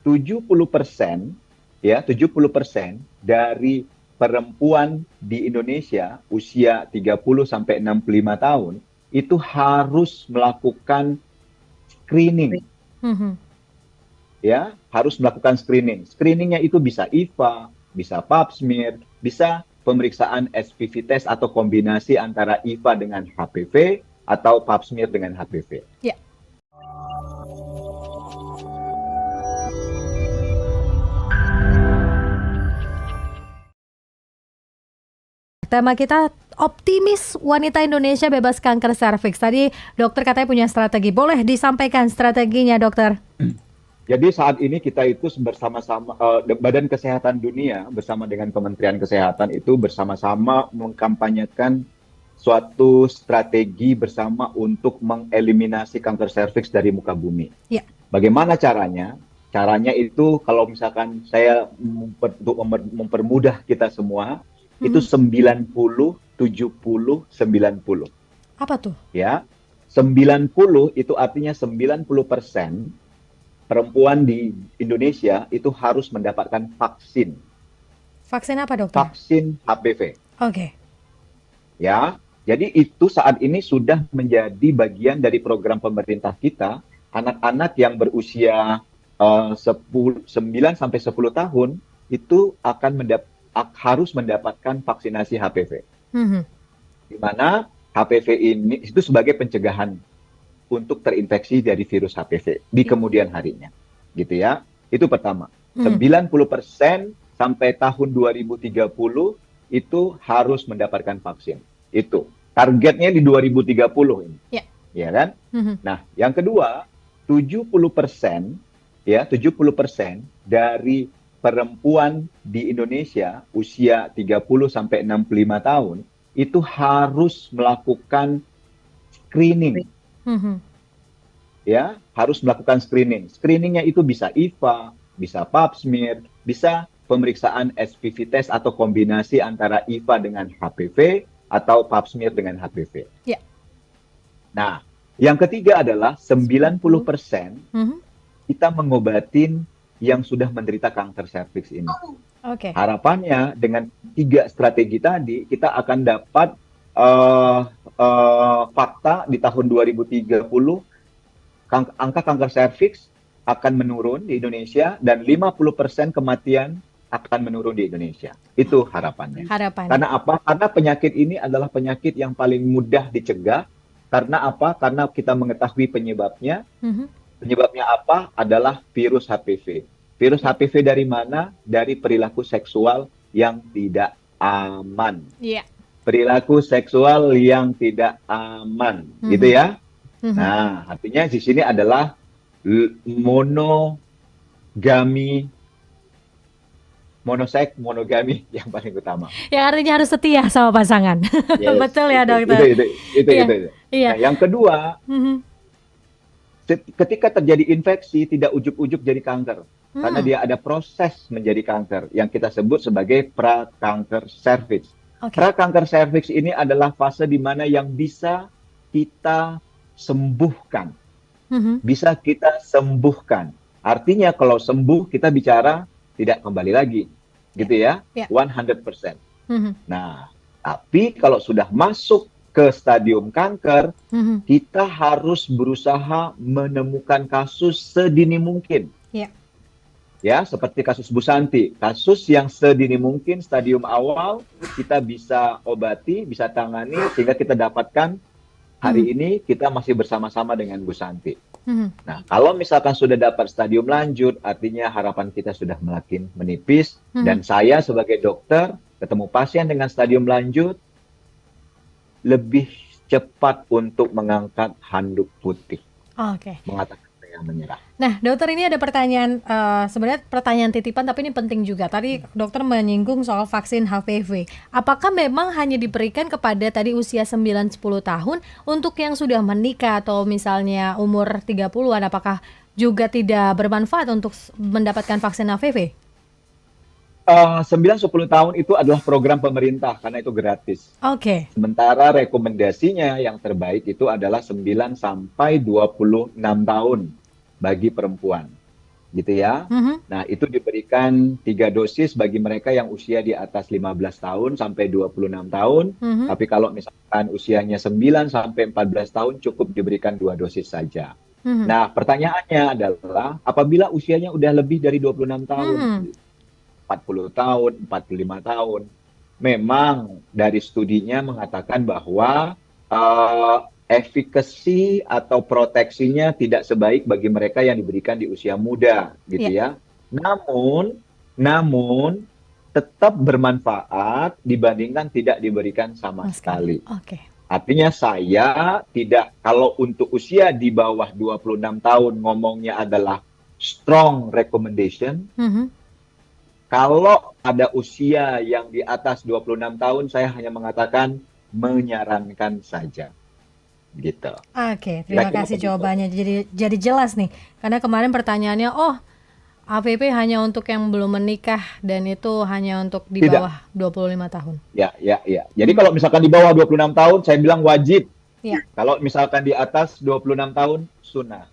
70% ya, 70% dari perempuan di Indonesia usia 30 sampai 65 tahun itu harus melakukan screening, Mhm. ya, harus melakukan screening. Screeningnya itu bisa IVA, bisa pap smear, bisa pemeriksaan HPV test atau kombinasi antara IVA dengan HPV atau pap smear dengan HPV. Ya. Tema kita optimis wanita Indonesia bebas kanker serviks. Tadi dokter katanya punya strategi. Boleh disampaikan strateginya, dokter? Jadi saat ini kita itu bersama-sama Badan Kesehatan Dunia bersama dengan Kementerian Kesehatan itu bersama-sama mengkampanyekan suatu strategi bersama untuk mengeliminasi kanker serviks dari muka bumi. Ya. Bagaimana caranya? Caranya itu kalau misalkan saya untuk mempermudah kita semua, itu 90, 70, 90. Apa tuh? Ya, 90 itu artinya 90% perempuan di Indonesia itu harus mendapatkan vaksin. Vaksin apa, dokter? Vaksin HPV. Oke. Ya, jadi itu saat ini sudah menjadi bagian dari program pemerintah kita. Anak-anak yang berusia 9 sampai 10 tahun itu harus mendapatkan vaksinasi HPV. Di mana HPV ini itu sebagai pencegahan untuk terinfeksi dari virus HPV di kemudian harinya. Gitu ya. Itu pertama. 90% sampai tahun 2030 itu harus mendapatkan vaksin. Itu. Targetnya di 2030 ini. Ya. Ya kan? Nah, yang kedua, 70% ya, 70% dari perempuan di Indonesia usia 30 sampai 65 tahun itu harus melakukan screening. Ya, harus melakukan screening. Screeningnya itu bisa IVA, bisa pap smear, bisa pemeriksaan HPV test atau kombinasi antara IVA dengan HPV atau pap smear dengan HPV. Ya. Nah, yang ketiga adalah 90% kita mengobatin yang sudah menderita kanker serviks ini. Oke. Harapannya dengan 3 strategi tadi kita akan dapat fakta di tahun 2030 angka kanker serviks akan menurun di Indonesia dan 50% kematian akan menurun di Indonesia. Itu harapannya. Karena apa? Karena penyakit ini adalah penyakit yang paling mudah dicegah. Karena apa? Karena kita mengetahui penyebabnya. Penyebabnya apa? Adalah virus HPV. Virus HPV dari mana? Dari perilaku seksual yang tidak aman. Iya. Perilaku seksual yang tidak aman, gitu ya. Nah, artinya di sini adalah monogami yang paling utama. Yang artinya harus setia sama pasangan. Yes, betul ya, dokter? Itu. Nah, yang kedua, ketika terjadi infeksi tidak ujuk-ujuk jadi kanker. Karena dia ada proses menjadi kanker yang kita sebut sebagai prakanker serviks. Prakanker serviks ini adalah fase di mana yang bisa kita sembuhkan. Bisa kita sembuhkan. Artinya kalau sembuh kita bicara tidak kembali lagi. Gitu ya. 100%. Nah, tapi kalau sudah masuk ke stadium kanker, kita harus berusaha menemukan kasus sedini mungkin. Ya, seperti kasus Bu Santi. Kasus yang sedini mungkin, stadium awal, kita bisa obati, bisa tangani, sehingga kita dapatkan hari ini kita masih bersama-sama dengan Bu Santi. Nah, kalau misalkan sudah dapat stadium lanjut, artinya harapan kita sudah makin menipis. Dan saya sebagai dokter, ketemu pasien dengan stadium lanjut, lebih cepat untuk mengangkat handuk putih. Mengatakan saya menyerah. Nah, dokter, ini ada pertanyaan, sebenarnya pertanyaan titipan, tapi ini penting juga. Tadi dokter menyinggung soal vaksin HPV. Apakah memang hanya diberikan kepada tadi usia 9-10 tahun untuk yang sudah menikah atau misalnya umur 30-an, apakah juga tidak bermanfaat untuk mendapatkan vaksin HPV? 9-10 tahun itu adalah program pemerintah karena itu gratis. Sementara rekomendasinya yang terbaik itu adalah 9 sampai 26 tahun bagi perempuan. gitu ya. Nah, itu diberikan 3 dosis bagi mereka yang usia di atas 15 tahun sampai 26 tahun. Tapi kalau misalkan usianya 9 sampai 14 tahun cukup diberikan 2 dosis saja. Nah, pertanyaannya adalah apabila usianya udah lebih dari 26 tahun, 40 tahun, 45 tahun, memang dari studinya mengatakan bahwa efikasi atau proteksinya tidak sebaik bagi mereka yang diberikan di usia muda, gitu ya. Namun tetap bermanfaat dibandingkan tidak diberikan sama sekali. Artinya saya tidak, kalau untuk usia di bawah 26 tahun ngomongnya adalah strong recommendation. Kalau ada usia yang di atas 26 tahun, saya hanya mengatakan menyarankan saja. Gitu. Oke, terima kasih jawabannya. Jadi jelas nih. Karena kemarin pertanyaannya, HPV hanya untuk yang belum menikah dan itu hanya untuk di bawah 25 tahun. Ya. Jadi kalau misalkan di bawah 26 tahun, saya bilang wajib. Kalau misalkan di atas 26 tahun, sunnah.